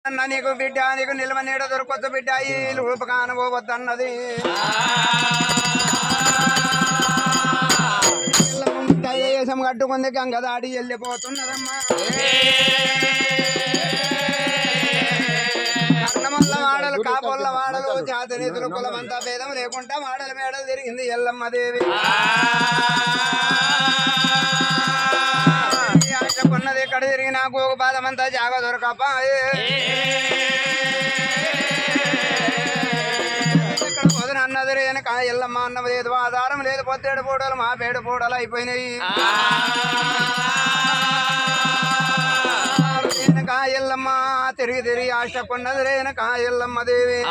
నీకు బిడ్డ నీకు నిల్వ నీడ దొరకొచ్చ బిడ్డ ఈ రూపకానబోవద్దన్నది దేశం కట్టుకుంది గంగ దాడి వెళ్ళిపోతున్నదమ్మా కర్ణమల్ల వాడలు కాపొల్ల వాడలు జాతి నిధులు కులమంతా భేదం లేకుండా వాడల మేడ తిరిగింది ఎల్లమ్మ దేవి కొన్నది ఎక్కడ తిరిగినా గోగు పాదమంతా జాగ దొరకపా ఇక్కడ పొదన అన్నది వెనక ఎల్లమ్మ అన్నం లేదు ఆధారం లేదు పొత్తేడు పూడలు మా పేడు పూడలు అయిపోయినాయి వెనక ఎల్లమ్మ తిరిగి తిరిగి ఆశ కొన్నది వెనక ఎల్లమ్మ దేవి